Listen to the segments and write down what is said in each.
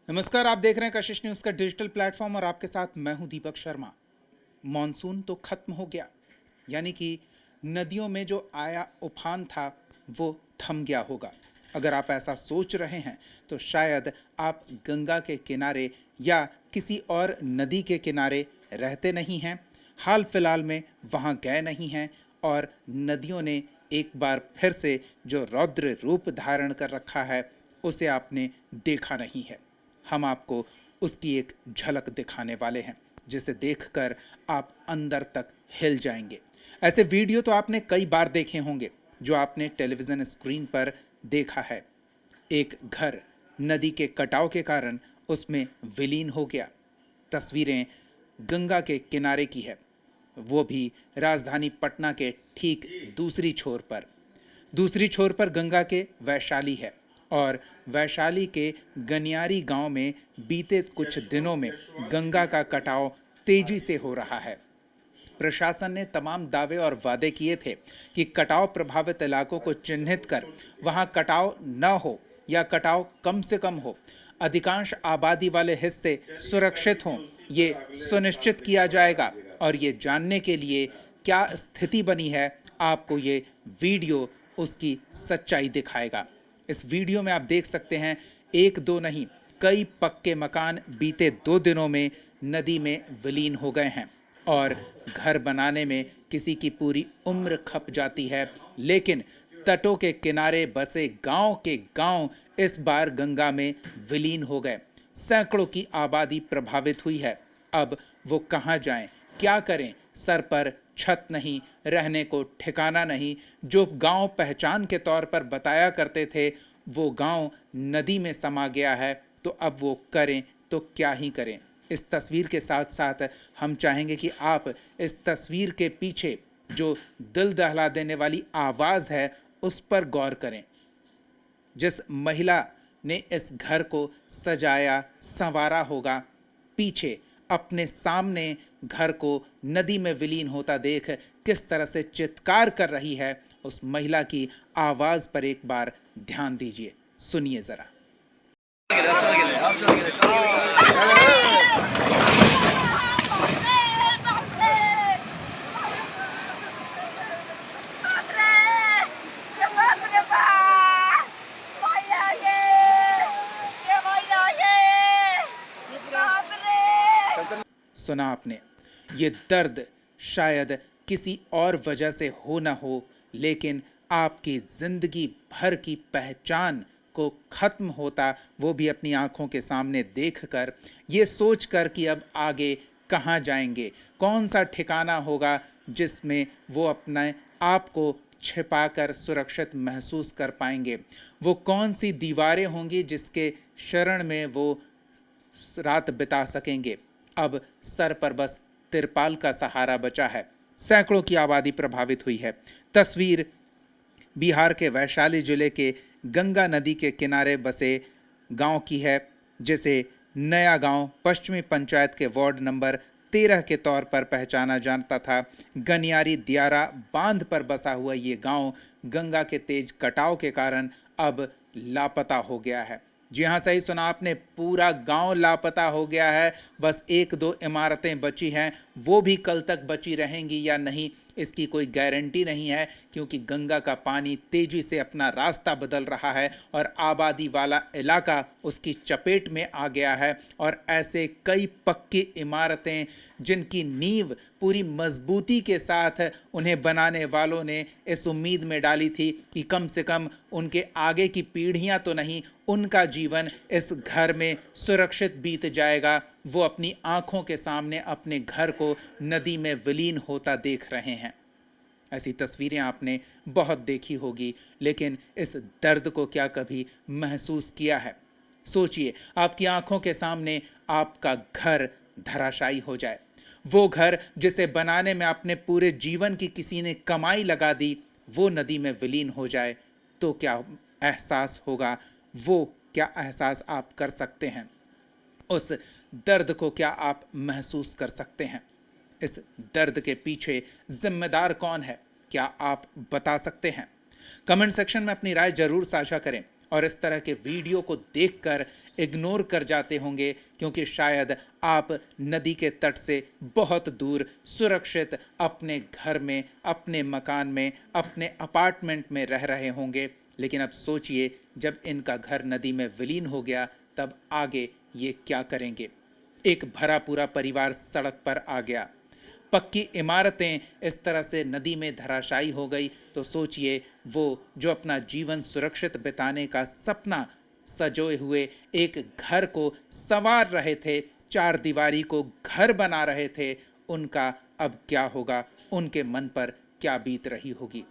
नमस्कार, आप देख रहे हैं कशिश न्यूज़ का डिजिटल प्लेटफॉर्म और आपके साथ मैं हूं दीपक शर्मा। मॉनसून तो खत्म हो गया, यानी कि नदियों में जो आया उफान था वो थम गया होगा। अगर आप ऐसा सोच रहे हैं तो शायद आप गंगा के किनारे या किसी और नदी के किनारे रहते नहीं हैं, हाल फिलहाल में वहाँ गए नहीं हैं और नदियों ने एक बार फिर से जो रौद्र रूप धारण कर रखा है उसे आपने देखा नहीं है। हम आपको उसकी एक झलक दिखाने वाले हैं जिसे देखकर आप अंदर तक हिल जाएंगे। ऐसे वीडियो तो आपने कई बार देखे होंगे जो आपने टेलीविज़न स्क्रीन पर देखा है। एक घर नदी के कटाव के कारण उसमें विलीन हो गया। तस्वीरें गंगा के किनारे की है, वो भी राजधानी पटना के ठीक दूसरी छोर पर गंगा के वैशाली है और वैशाली के गनियारी गांव में बीते कुछ दिनों में गंगा का कटाव तेजी से हो रहा है। प्रशासन ने तमाम दावे और वादे किए थे कि कटाव प्रभावित इलाकों को चिन्हित कर वहां कटाव न हो या कटाव कम से कम हो, अधिकांश आबादी वाले हिस्से सुरक्षित हों, ये सुनिश्चित किया जाएगा। और ये जानने के लिए क्या स्थिति बनी है, आपको ये वीडियो उसकी सच्चाई दिखाएगा। इस वीडियो में आप देख सकते हैं एक दो नहीं, कई पक्के मकान बीते 2 दिनों में नदी में विलीन हो गए हैं और घर बनाने में किसी की पूरी उम्र खप जाती है, लेकिन तटों के किनारे बसे गांव के गांव इस बार गंगा में विलीन हो गए। सैकड़ों की आबादी प्रभावित हुई है। अब वो कहाँ जाएं, क्या करें? सर पर छत नहीं, रहने को ठिकाना नहीं। जो गांव पहचान के तौर पर बताया करते थे वो गांव नदी में समा गया है, तो अब वो करें तो क्या ही करें। इस तस्वीर के साथ साथ हम चाहेंगे कि आप इस तस्वीर के पीछे जो दिल दहला देने वाली आवाज़ है उस पर गौर करें। जिस महिला ने इस घर को सजाया संवारा होगा, पीछे अपने सामने घर को नदी में विलीन होता देख किस तरह से चित्कार कर रही है, उस महिला की आवाज़ पर एक बार ध्यान दीजिए, सुनिए ज़रा। सुना आपने, ये दर्द शायद किसी और वजह से हो ना हो, लेकिन आपकी ज़िंदगी भर की पहचान को ख़त्म होता वो भी अपनी आँखों के सामने देखकर, ये सोचकर कि अब आगे कहाँ जाएंगे, कौन सा ठिकाना होगा जिसमें वो अपने आप को छिपाकर सुरक्षित महसूस कर पाएंगे, वो कौन सी दीवारें होंगी जिसके शरण में वो रात बिता सकेंगे। अब सर पर बस तिरपाल का सहारा बचा है। सैकड़ों की आबादी प्रभावित हुई है। तस्वीर बिहार के वैशाली जिले के गंगा नदी के किनारे बसे गांव की है, जिसे नया गांव पश्चिमी पंचायत के वार्ड नंबर 13 के तौर पर पहचाना जाता था। गनियारी दियारा बांध पर बसा हुआ ये गांव गंगा के तेज कटाव के कारण अब लापता हो गया है। जी हाँ, सही सुना आपने, पूरा गांव लापता हो गया है। बस एक दो इमारतें बची हैं, वो भी कल तक बची रहेंगी या नहीं इसकी कोई गारंटी नहीं है, क्योंकि गंगा का पानी तेजी से अपना रास्ता बदल रहा है और आबादी वाला इलाका उसकी चपेट में आ गया है। और ऐसे कई पक्की इमारतें जिनकी नींव पूरी मजबूती के साथ उन्हें बनाने वालों ने इस उम्मीद में डाली थी कि कम से कम उनके आगे की पीढ़ियां तो नहीं, उनका जीवन इस घर में सुरक्षित बीत जाएगा, वो अपनी आंखों के सामने अपने घर को नदी में विलीन होता देख रहे हैं। ऐसी तस्वीरें आपने बहुत देखी होगी, लेकिन इस दर्द को क्या कभी महसूस किया है? सोचिए, आपकी आंखों के सामने आपका घर धराशायी हो जाए, वो घर जिसे बनाने में अपने पूरे जीवन की किसी ने कमाई लगा दी, वो नदी में विलीन हो जाए, तो क्या एहसास होगा? वो क्या एहसास आप कर सकते हैं? उस दर्द को क्या आप महसूस कर सकते हैं? इस दर्द के पीछे जिम्मेदार कौन है, क्या आप बता सकते हैं? कमेंट सेक्शन में अपनी राय जरूर साझा करें और इस तरह के वीडियो को देखकर इग्नोर कर जाते होंगे, क्योंकि शायद आप नदी के तट से बहुत दूर सुरक्षित अपने घर में, अपने मकान में, अपने अपार्टमेंट में रह रहे होंगे। लेकिन अब सोचिए, जब इनका घर नदी में विलीन हो गया तब आगे ये क्या करेंगे। एक भरा पूरा परिवार सड़क पर आ गया, पक्की इमारतें इस तरह से नदी में धराशायी हो गई, तो सोचिए वो जो अपना जीवन सुरक्षित बिताने का सपना सजोए हुए एक घर को संवार रहे थे, चार दीवारी को घर बना रहे थे, उनका अब क्या होगा, उनके मन पर क्या बीत रही होगी।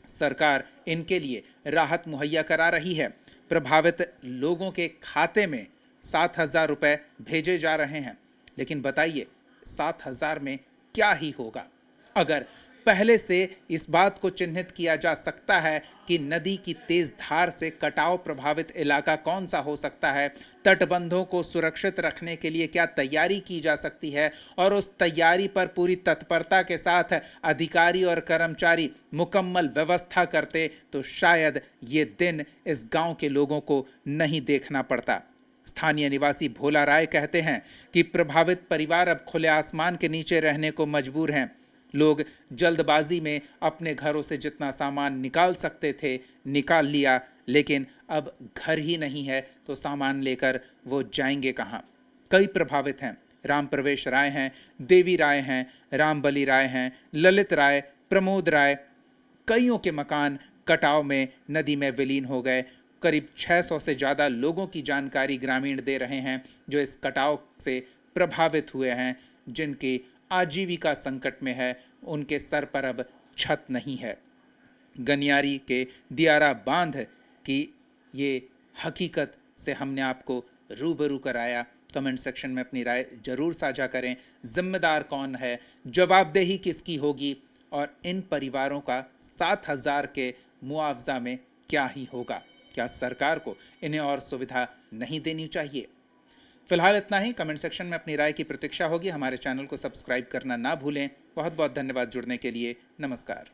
सरकार इनके लिए राहत मुहैया करा रही है। प्रभावित लोगों के खाते में 7,000 रुपए भेजे जा रहे हैं। लेकिन बताइए, 7,000 में क्या ही होगा। अगर पहले से इस बात को चिन्हित किया जा सकता है कि नदी की तेज धार से कटाव प्रभावित इलाका कौन सा हो सकता है, तटबंधों को सुरक्षित रखने के लिए क्या तैयारी की जा सकती है, और उस तैयारी पर पूरी तत्परता के साथ अधिकारी और कर्मचारी मुकम्मल व्यवस्था करते, तो शायद ये दिन इस गांव के लोगों को नहीं देखना पड़ता। स्थानीय निवासी भोला राय कहते हैं कि प्रभावित परिवार अब खुले आसमान के नीचे रहने को मजबूर हैं। लोग जल्दबाजी में अपने घरों से जितना सामान निकाल सकते थे निकाल लिया, लेकिन अब घर ही नहीं है तो सामान लेकर वो जाएंगे कहाँ। कई प्रभावित हैं, राम प्रवेश राय हैं, देवी राय हैं, रामबली राय हैं, ललित राय, प्रमोद राय। कईयों के मकान कटाव में नदी में विलीन हो गए। करीब 600 से ज़्यादा लोगों की जानकारी ग्रामीण दे रहे हैं जो इस कटाव से प्रभावित हुए हैं, जिनकी आजीविका संकट में है, उनके सर पर अब छत नहीं है। गनियारी के दियारा बांध की ये हकीकत से हमने आपको रूबरू कराया। कमेंट सेक्शन में अपनी राय जरूर साझा करें। जिम्मेदार कौन है, जवाबदेही किसकी होगी, और इन परिवारों का 7,000 के मुआवजा में क्या ही होगा। क्या सरकार को इन्हें और सुविधा नहीं देनी चाहिए? फिलहाल इतना ही। कमेंट सेक्शन में अपनी राय की प्रतीक्षा होगी। हमारे चैनल को सब्सक्राइब करना ना भूलें। बहुत बहुत धन्यवाद जुड़ने के लिए। नमस्कार।